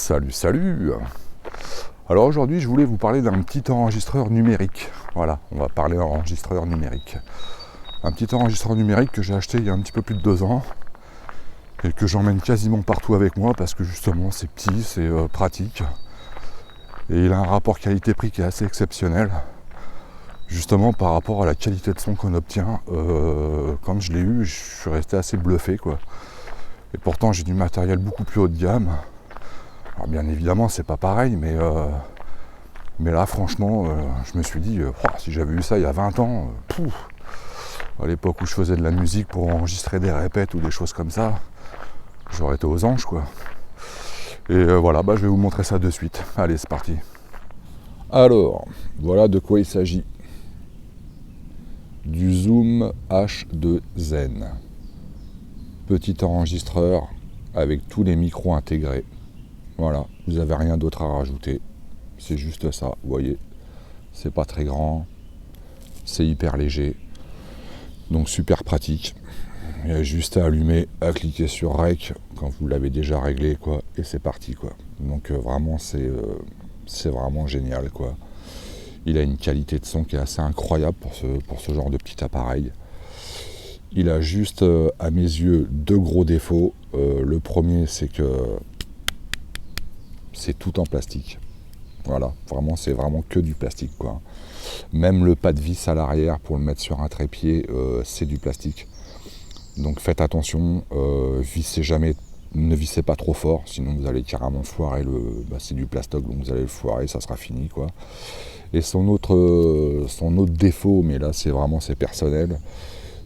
Salut, salut. Alors aujourd'hui, je voulais vous parler d'un petit enregistreur numérique. Voilà, on va parler enregistreur numérique. Un petit enregistreur numérique que j'ai acheté il y a un petit peu plus de 2 ans et que j'emmène quasiment partout avec moi parce que justement c'est petit, c'est pratique et il a un rapport qualité-prix qui est assez exceptionnel. Justement par rapport à la qualité de son qu'on obtient, quand je l'ai eu, je suis resté assez bluffé quoi. Et pourtant j'ai du matériel beaucoup plus haut de gamme. Alors bien évidemment c'est pas pareil, mais là franchement je me suis dit si j'avais eu ça il y a 20 ans, à l'époque où je faisais de la musique pour enregistrer des répètes ou des choses comme ça, j'aurais été aux anges quoi. Et voilà, je vais vous montrer ça de suite. Allez, c'est parti. Alors, voilà de quoi il s'agit. Du Zoom H2 Zen. Petit enregistreur avec tous les micros intégrés. Voilà, vous n'avez rien d'autre à rajouter. C'est juste ça, vous voyez. C'est pas très grand. C'est hyper léger. Donc super pratique. Il y a juste à allumer, à cliquer sur Rec quand vous l'avez déjà réglé, quoi. Et c'est parti, quoi. Donc vraiment, c'est vraiment génial, quoi. Il a une qualité de son qui est assez incroyable pour ce genre de petit appareil. Il a juste, à mes yeux, 2 gros défauts. Le premier, c'est que c'est tout en plastique. Voilà, vraiment, c'est vraiment que du plastique, quoi. Même le pas de vis à l'arrière pour le mettre sur un trépied, c'est du plastique. Donc faites attention, ne vissez pas trop fort, sinon vous allez carrément foirer c'est du plastoc, donc vous allez le foirer, ça sera fini, quoi. Et son autre défaut, mais là c'est personnel,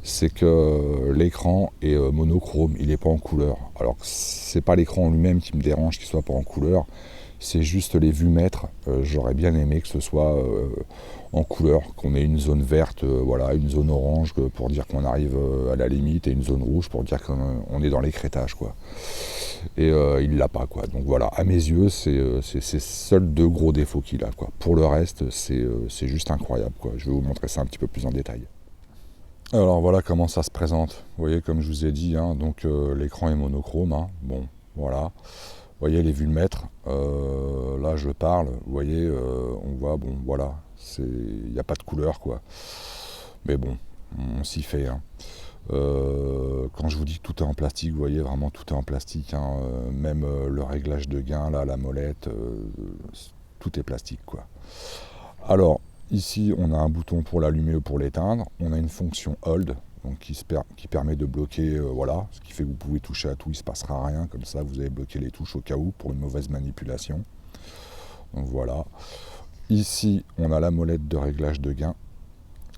c'est que l'écran est monochrome, il n'est pas en couleur. Alors c'est pas l'écran en lui-même qui me dérange qu'il soit pas en couleur, c'est juste les vues-mètres. J'aurais bien aimé que ce soit en couleur, qu'on ait une zone verte, une zone orange pour dire qu'on arrive à la limite, et une zone rouge pour dire qu'on est dans l'écrêtage, quoi. Et il l'a pas, quoi. Donc voilà, à mes yeux, c'est ces seuls 2 gros défauts qu'il a, quoi. Pour le reste, c'est juste incroyable, quoi. Je vais vous montrer ça un petit peu plus en détail. Alors voilà comment ça se présente. Vous voyez, comme je vous ai dit, donc l'écran est monochrome, bon, voilà. Vous voyez les vues-mètres, là je parle, vous voyez, on voit, bon voilà, il n'y a pas de couleur, quoi. Mais bon, on s'y fait. Quand je vous dis que tout est en plastique, vous voyez, vraiment tout est en plastique, même le réglage de gain, là, la molette, tout est plastique, quoi. Alors, ici, on a un bouton pour l'allumer ou pour l'éteindre, on a une fonction hold, donc qui permet de bloquer, ce qui fait que vous pouvez toucher à tout, il ne se passera rien, comme ça vous avez bloqué les touches au cas où pour une mauvaise manipulation. Donc voilà. Ici, on a la molette de réglage de gain,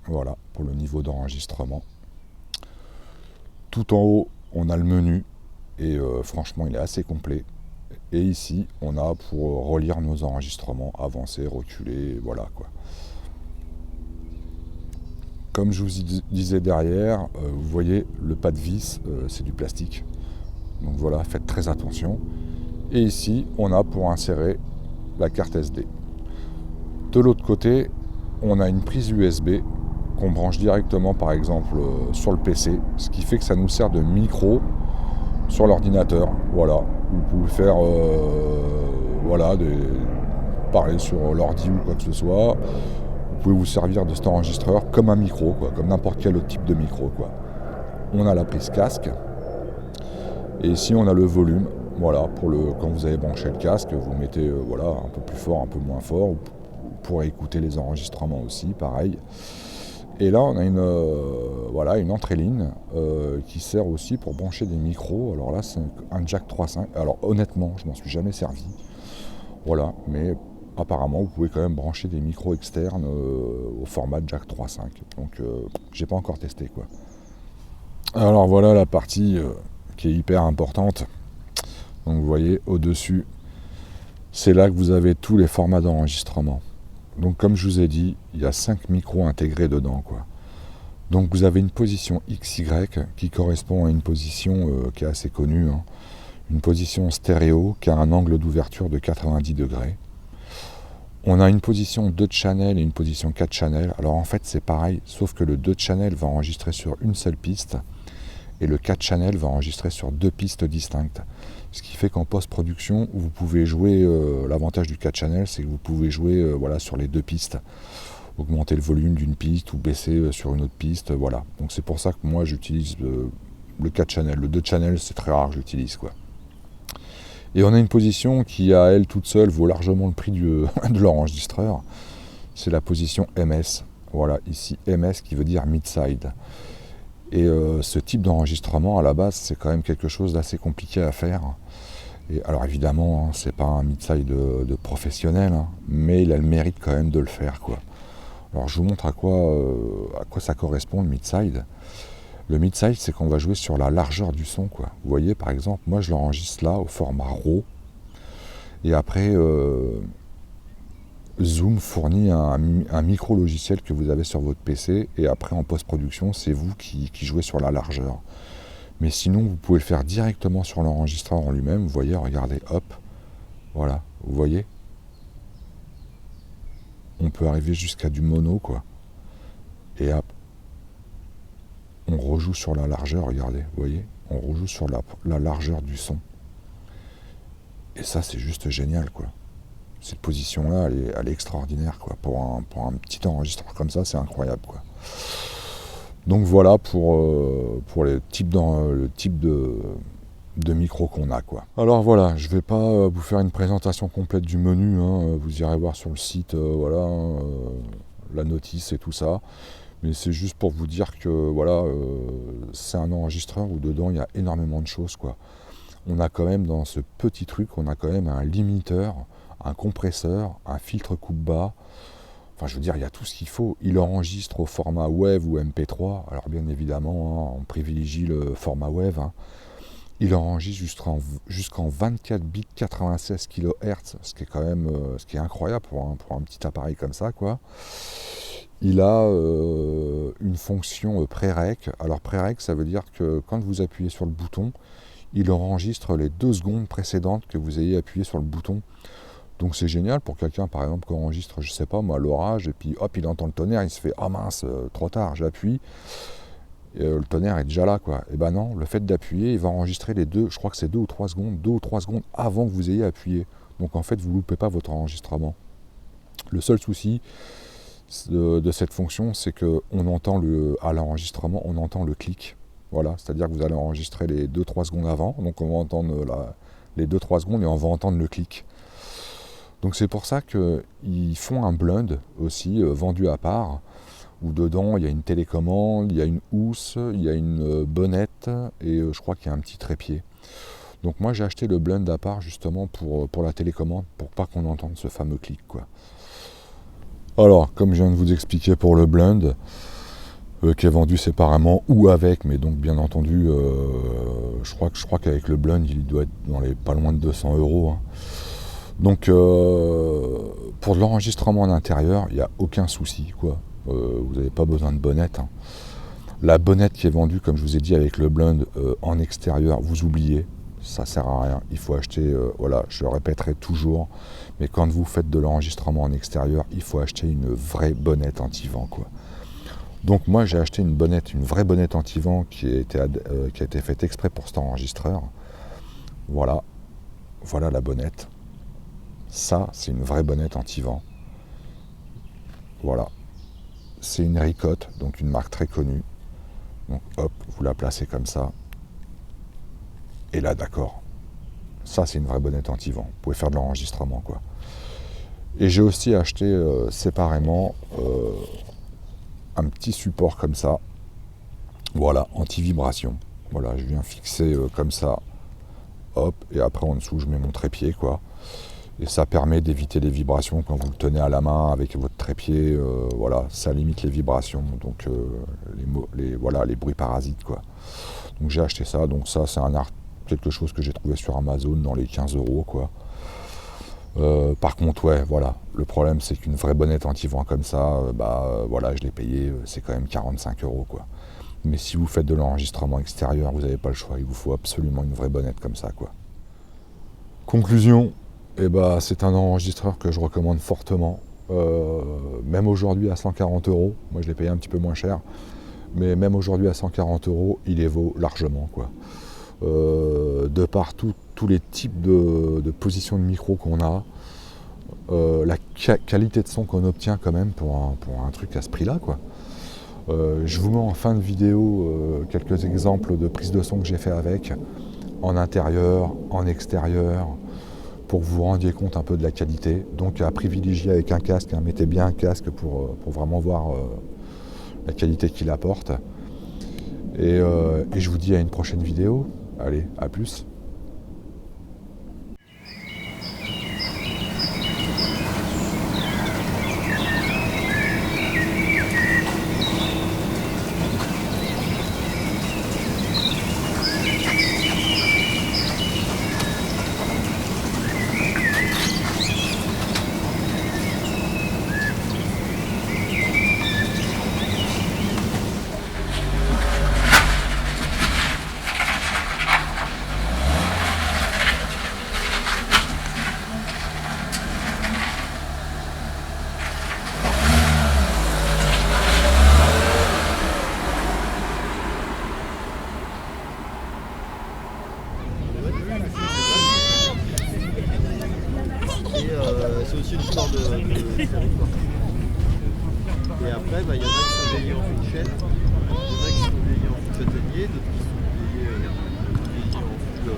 voilà, pour le niveau d'enregistrement. Tout en haut, on a le menu, et franchement, il est assez complet. Et ici, on a pour relire nos enregistrements, avancer, reculer, voilà, quoi. Comme je vous disais derrière, vous voyez, le pas de vis, c'est du plastique. Donc voilà, faites très attention. Et ici, on a pour insérer la carte SD. De l'autre côté, on a une prise USB qu'on branche directement, par exemple, sur le PC, ce qui fait que ça nous sert de micro sur l'ordinateur. Voilà, vous pouvez faire, parler sur l'ordi ou quoi que ce soit. Vous pouvez vous servir de cet enregistreur comme un micro, quoi, comme n'importe quel autre type de micro, quoi. On a la prise casque. Et ici, on a le volume. Voilà, quand vous avez branché le casque, vous mettez un peu plus fort, un peu moins fort. Vous pourrez écouter les enregistrements aussi, pareil. Et là, on a une entrée ligne qui sert aussi pour brancher des micros. Alors là, c'est un jack 3.5. Alors honnêtement, je m'en suis jamais servi. Voilà, mais apparemment, vous pouvez quand même brancher des micros externes au format jack 3.5. Donc, j'ai pas encore testé, quoi. Alors voilà la partie qui est hyper importante. Donc vous voyez au-dessus, c'est là que vous avez tous les formats d'enregistrement. Donc comme je vous ai dit, il y a 5 micros intégrés dedans, quoi. Donc vous avez une position XY qui correspond à une position qui est assez connue, une position stéréo qui a un angle d'ouverture de 90 degrés. On a une position 2 channel et une position 4 channel. Alors en fait c'est pareil, sauf que le 2 channel va enregistrer sur une seule piste et le 4 channel va enregistrer sur 2 pistes distinctes. Ce qui fait qu'en post-production, vous pouvez jouer, l'avantage du 4 channels, c'est que vous pouvez jouer voilà, sur les deux pistes. Augmenter le volume d'une piste ou baisser sur une autre piste, voilà. Donc c'est pour ça que moi j'utilise le 4 channels. Le 2 channels, c'est très rare que je l'utilise, quoi. Et on a une position qui, à elle toute seule, vaut largement le prix de l'enregistreur. C'est la position MS. Voilà, ici MS qui veut dire mid-side. Et ce type d'enregistrement, à la base, c'est quand même quelque chose d'assez compliqué à faire. Et alors évidemment, hein, c'est pas un mid-side de professionnel, hein, mais il a le mérite quand même de le faire, quoi. Alors je vous montre à quoi ça correspond, le mid-side. Le mid-side, c'est qu'on va jouer sur la largeur du son, quoi. Vous voyez, par exemple, moi je l'enregistre là, au format RAW. Et après, Zoom fournit un micro-logiciel que vous avez sur votre PC, et après en post-production, c'est vous qui jouez sur la largeur. Mais sinon, vous pouvez le faire directement sur l'enregistreur en lui-même. Vous voyez, regardez, hop, voilà, vous voyez. On peut arriver jusqu'à du mono, quoi. Et hop, on rejoue sur la largeur, regardez, vous voyez. On rejoue sur la largeur du son. Et ça, c'est juste génial, quoi. Cette position-là, elle est extraordinaire, quoi. Pour un petit enregistreur comme ça, c'est incroyable, quoi. Donc voilà pour le type de micro qu'on a, quoi. Alors voilà, je vais pas vous faire une présentation complète du menu, hein. Vous irez voir sur le site, voilà, la notice et tout ça. Mais c'est juste pour vous dire que voilà, c'est un enregistreur où dedans il y a énormément de choses, quoi. On a quand même dans ce petit truc, on a quand même un limiteur, un compresseur, un filtre coupe-bas. Enfin, je veux dire, il y a tout ce qu'il faut. Il enregistre au format WAV ou MP3. Alors bien évidemment, hein, on privilégie le format WAV. Hein. Il enregistre jusqu'en 24 bits 96 kHz, ce qui est quand même ce qui est incroyable pour un petit appareil comme ça, quoi. Il a une fonction pré-rec. Alors pré-rec, ça veut dire que quand vous appuyez sur le bouton, il enregistre les 2 secondes précédentes que vous ayez appuyé sur le bouton. Donc c'est génial pour quelqu'un, par exemple, qui enregistre, je sais pas moi, l'orage, et puis hop, il entend le tonnerre, il se fait « Ah mince, trop tard, j'appuie ». Le tonnerre est déjà là, quoi. Et ben non, le fait d'appuyer, il va enregistrer les deux, je crois que c'est 2 ou 3 secondes avant que vous ayez appuyé. Donc en fait, vous ne loupez pas votre enregistrement. Le seul souci de cette fonction, c'est qu'on entend à l'enregistrement, on entend le clic. Voilà, c'est-à-dire que vous allez enregistrer les 2-3 secondes avant, donc on va entendre les 2-3 secondes et on va entendre le clic. Donc c'est pour ça qu'ils font un blend aussi, vendu à part, où dedans il y a une télécommande, il y a une housse, il y a une bonnette et je crois qu'il y a un petit trépied. Donc moi j'ai acheté le blend à part justement pour la télécommande, pour pas qu'on entende ce fameux clic, quoi. Alors, comme je viens de vous expliquer pour le blend, qui est vendu séparément ou avec, mais donc bien entendu, je crois qu'avec le blend, il doit être dans les pas loin de 200 €. Hein. Donc, pour de l'enregistrement en intérieur, il n'y a aucun souci, quoi. Vous n'avez pas besoin de bonnette. Hein. La bonnette qui est vendue, comme je vous ai dit, avec le blend en extérieur, vous oubliez. Ça sert à rien, il faut acheter, voilà, je le répéterai toujours, mais quand vous faites de l'enregistrement en extérieur, il faut acheter une vraie bonnette anti-vent, quoi. Donc moi j'ai acheté une vraie bonnette anti-vent qui a été faite exprès pour cet enregistreur. Voilà, voilà la bonnette. Ça, c'est une vraie bonnette anti-vent. Voilà, c'est une Ricotte, donc une marque très connue. Donc hop, vous la placez comme ça. Et là, d'accord, ça c'est une vraie bonnette anti-vent. Vous pouvez faire de l'enregistrement, quoi. Et j'ai aussi acheté séparément un petit support comme ça. Voilà, anti-vibration. Voilà, je viens fixer comme ça. Hop, et après en dessous, je mets mon trépied, quoi. Et ça permet d'éviter les vibrations quand vous le tenez à la main avec votre trépied. Voilà, ça limite les vibrations, donc les bruits parasites, quoi. Donc j'ai acheté ça. Donc ça, c'est quelque chose que j'ai trouvé sur Amazon dans les 15 €, quoi. Par contre, ouais, voilà. Le problème, c'est qu'une vraie bonnette anti-vent comme ça, voilà, je l'ai payé, c'est quand même 45 €, quoi. Mais si vous faites de l'enregistrement extérieur, vous n'avez pas le choix. Il vous faut absolument une vraie bonnette comme ça, quoi. Conclusion, c'est un enregistreur que je recommande fortement. Même aujourd'hui à 140 €, moi je l'ai payé un petit peu moins cher, mais même aujourd'hui à 140 €, il les vaut largement, quoi. de par tous les types de positions de micro qu'on a, la qualité de son qu'on obtient quand même pour un truc à ce prix-là, quoi. Je vous mets en fin de vidéo quelques exemples de prises de son que j'ai fait avec, en intérieur, en extérieur, pour que vous vous rendiez compte un peu de la qualité. Donc à privilégier avec un casque, hein, mettez bien un casque pour vraiment voir la qualité qu'il apporte. Et je vous dis à une prochaine vidéo. Allez, à plus. C'est aussi une histoire de territoire. Et après, il y en a qui sont veillés en fût de chêne, il y en a qui sont veillés en fût de châtaignier, d'autres qui sont veillés en fût de...